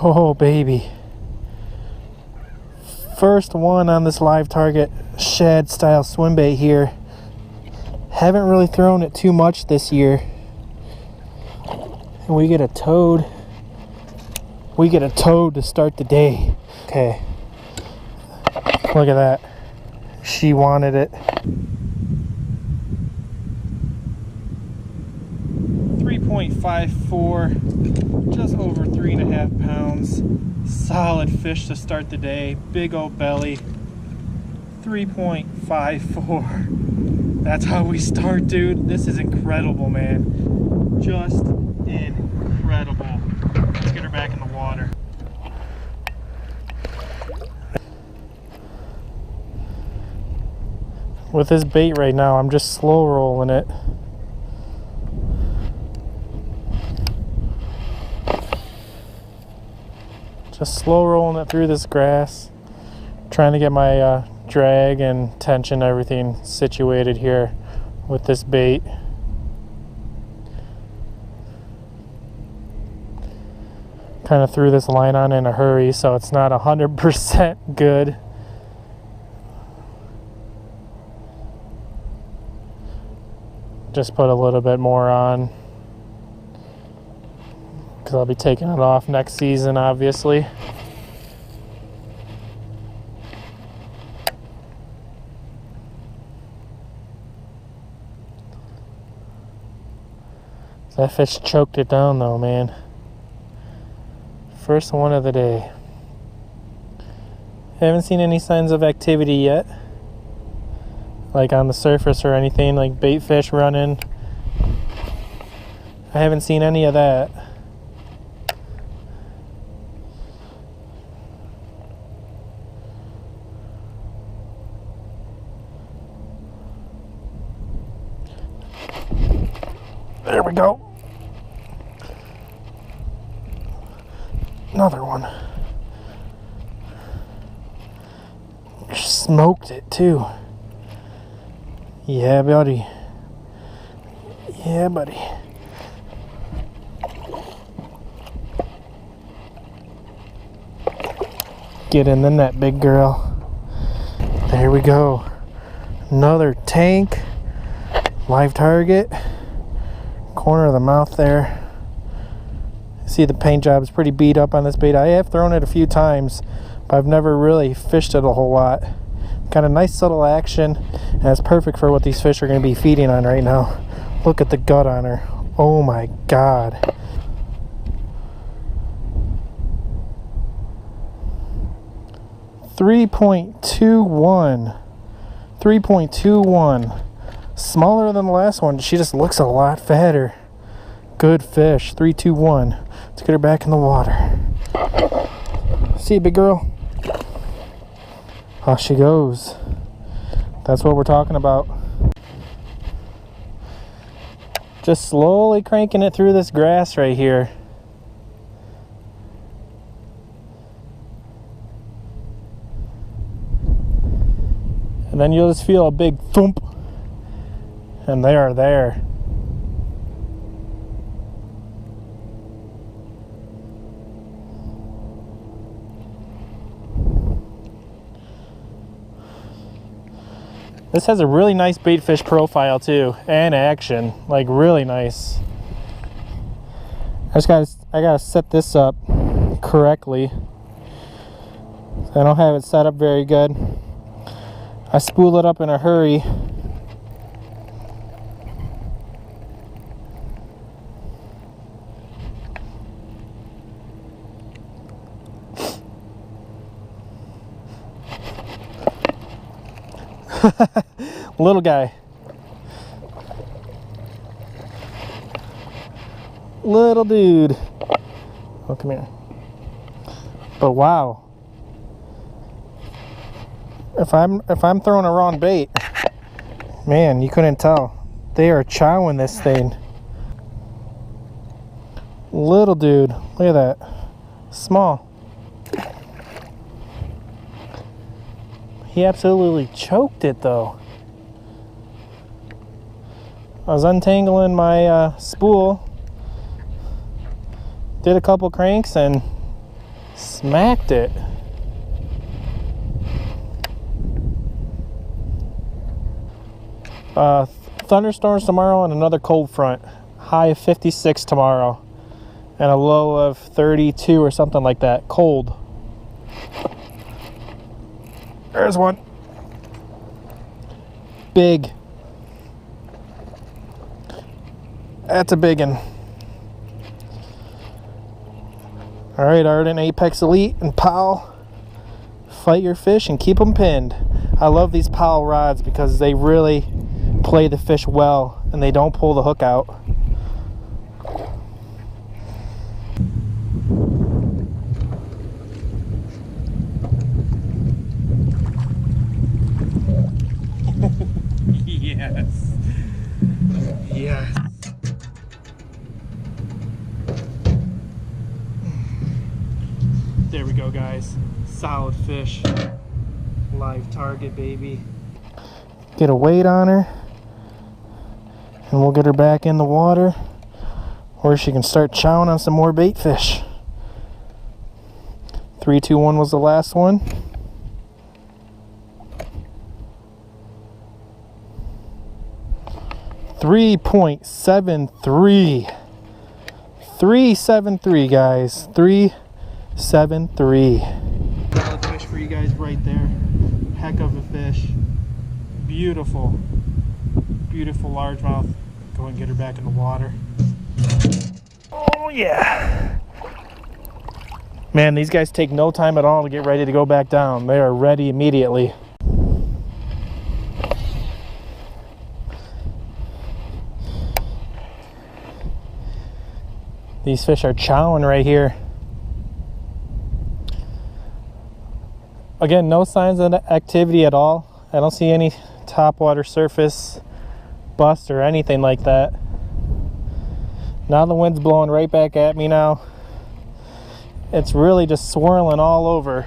Oh baby. First one on this LiveTarget shad style swim bait here. Haven't really thrown it too much this year. And we get a toad. We get a toad to start the day. Okay. Look at that. She wanted it. 3.54, just over 3.5 pounds. Solid fish to start the day. Big old belly. 3.54. That's how we start, dude. This is incredible, man. Just incredible. Let's get her back in the water. With this bait right now, I'm just slow rolling it. Just slow rolling it through this grass. Trying to get my drag and tension, everything situated here with this bait. Kind of threw this line on in a hurry, so it's not 100% good. Just put a little bit more on because I'll be taking it off next season, obviously. That fish choked it down though, man. First one of the day. Haven't seen any signs of activity yet, like on the surface or anything, like bait fish running. I haven't seen any of that. There we go. Another one. Smoked it too. Yeah, buddy. Yeah, buddy. Get in the net, big girl. There we go. Another tank. LiveTarget. Corner of the mouth there. See, the paint job is pretty beat up on this bait. I have thrown it a few times, but I've never really fished it a whole lot. Got a nice subtle action, and that's perfect for what these fish are going to be feeding on right now. Look at the gut on her. Oh my god. .21. Smaller than the last one. She just looks a lot fatter. Good fish. 321. Let's get her back in the water. See you, big girl. Off she goes. That's what we're talking about. Just slowly cranking it through this grass right here. And then you'll just feel a big thump. And they are there. This has a really nice bait fish profile too, and action, like really nice. I gotta set this up correctly. I don't have it set up very good. I spool it up in a hurry. Little guy. Little dude. Oh, come here. But wow. If I'm throwing a wrong bait, man, you couldn't tell. They are chowing this thing. Little dude. Look at that. Small. He absolutely choked it though. I was untangling my spool, did a couple cranks, and Smacked it. Thunderstorms tomorrow and another cold front. High of 56 tomorrow and a low of 32 or something like that. Cold. There's one. Big. That's a big one. All right, Arden, Apex Elite, and Powell. Fight your fish and keep them pinned. I love these Powell rods because they really play the fish well and they don't pull the hook out. Yes. Yes. There we go, guys. Solid fish. LiveTarget, baby. Get a weight on her, and we'll get her back in the water where she can start chowing on some more bait fish. 3, 2, 1 was the last one. .73. 373, guys. 373. Solid fish for you guys right there. Heck of a fish. Beautiful. Beautiful largemouth. Go and get her back in the water. Oh yeah. Man, these guys take no time at all to get ready to go back down. They are ready immediately. These fish are chowing right here. Again, no signs of activity at all. I don't see any topwater surface bust or anything like that. Now the wind's blowing right back at me now. It's really just swirling all over.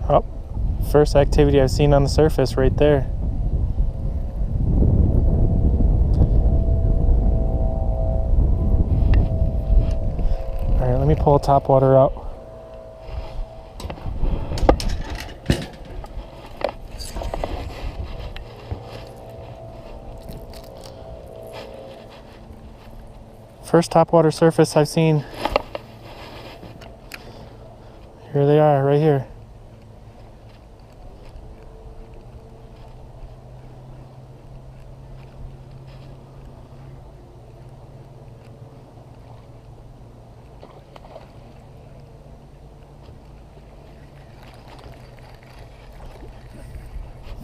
Oh, first activity I've seen on the surface right there. All right, let me pull top water out. First topwater surface I've seen. Here they are, right here.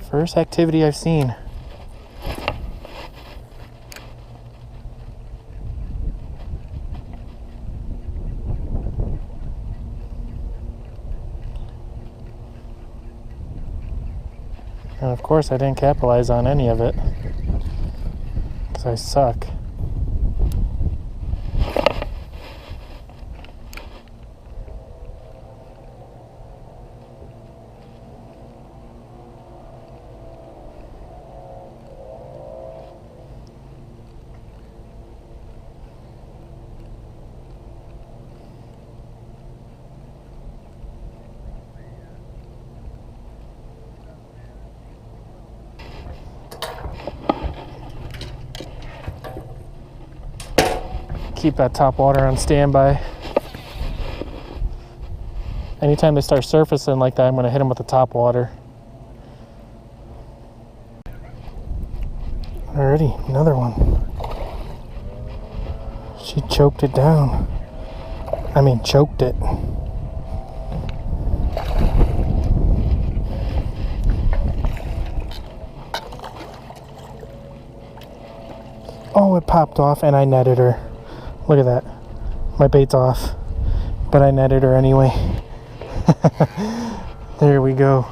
First activity I've seen. And of course I didn't capitalize on any of it, because I suck. Keep that top water on standby. Anytime they start surfacing like that, I'm going to hit them with the top water. Alrighty, another one. She choked it down. I mean, choked it. Oh, it popped off and I netted her. Look at that. My bait's off, but I netted her anyway. There we go.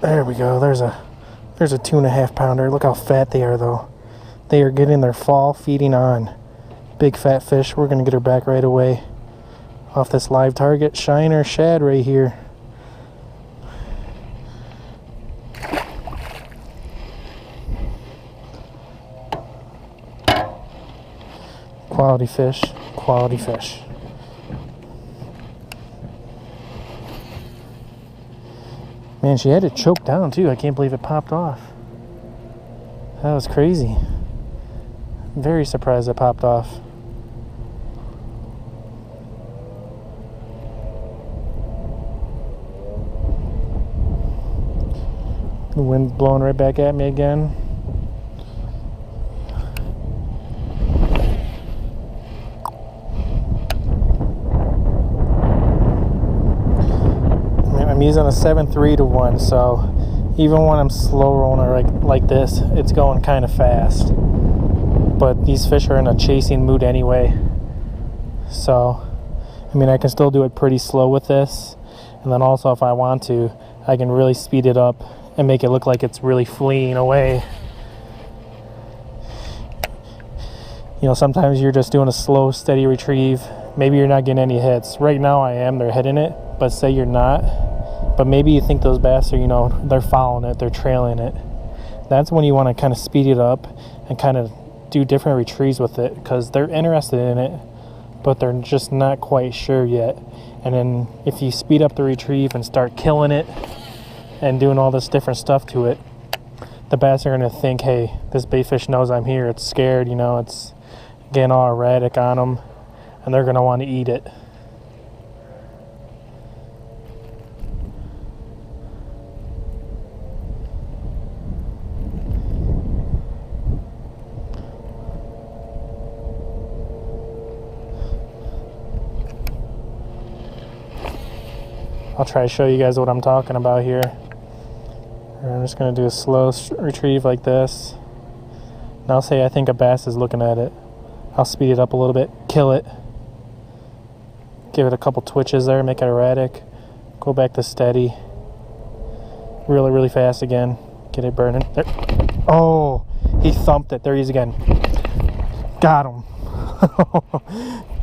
There we go. There's a 2.5 pounder. Look how fat they are though. They are getting their fall feeding on. Big fat fish. We're going to get her back right away off this LiveTarget shiner shad right here. Quality fish, quality fish. Man, she had it choked down too. I can't believe it popped off. That was crazy. Very surprised it popped off. The wind blowing right back at me again. I'm using a 7.3 to 1, so even when I'm slow rolling like this, it's going kind of fast. But these fish are in a chasing mood anyway, so I mean I can still do it pretty slow with this, and then also if I want to, I can really speed it up and make it look like it's really fleeing away. You know, sometimes you're just doing a slow, steady retrieve. Maybe you're not getting any hits. Right now I am, they're hitting it, but say you're not. But maybe you think those bass are, you know, they're following it, they're trailing it. That's when you want to kind of speed it up and kind of do different retrieves with it, because they're interested in it, but they're just not quite sure yet. And then if you speed up the retrieve and start killing it and doing all this different stuff to it, the bass are going to think, hey, this bait fish knows I'm here. It's scared, you know, it's getting all erratic on them, and they're going to want to eat it. I'll try to show you guys what I'm talking about here. I'm just going to do a slow retrieve like this. And I'll say I think a bass is looking at it. I'll speed it up a little bit, kill it, give it a couple twitches there, make it erratic, go back to steady, really, really fast again, get it burning. There. Oh, he thumped it. There he is again. Got him.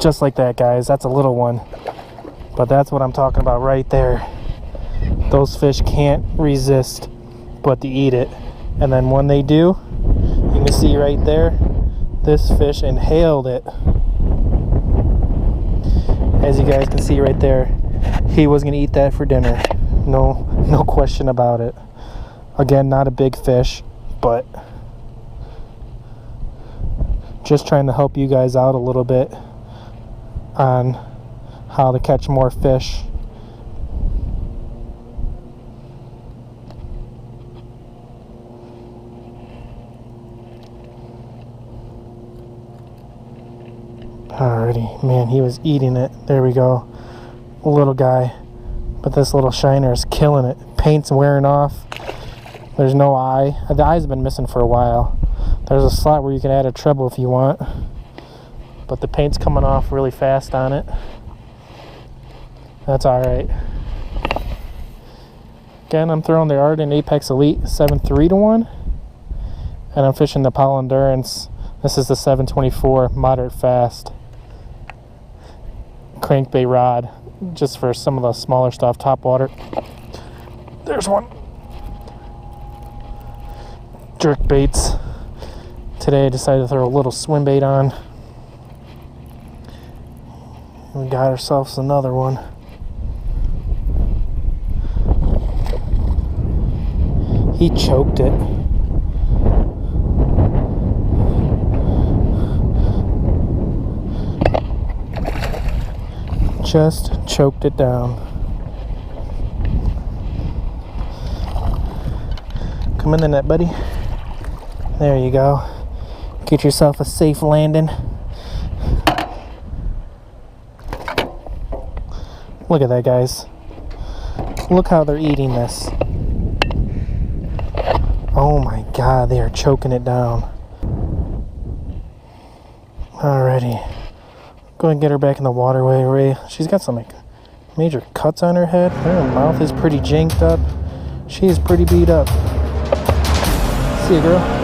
Just like that, guys. That's a little one. But that's what I'm talking about right there. Those fish can't resist but to eat it. And then when they do, you can see right there, this fish inhaled it. As you guys can see right there, he was gonna eat that for dinner. No question about it. Again, not a big fish, but just trying to help you guys out a little bit on how to catch more fish. Alrighty, man, he was eating it. There we go. Little guy. But this little shiner is killing it. Paint's wearing off. There's no eye. The eye's been missing for a while. There's a slot where you can add a treble if you want. But the paint's coming off really fast on it. That's alright. Again, I'm throwing the Arden Apex Elite 7.3 to 1. And I'm fishing the Powell Endurance. This is the 724 moderate fast crankbait rod, just for some of the smaller stuff, top water. There's one. Jerk baits. Today I decided to throw a little swim bait on. We got ourselves another one. He choked it. Just choked it down. Come in the net, buddy. There you go. Get yourself a safe landing. Look at that, guys. Look how they're eating this. Oh my God, they are choking it down. Alrighty. Go ahead and get her back in the waterway, Ray. She's got some like major cuts on her head. Her mouth is pretty janked up. She is pretty beat up. See you, girl.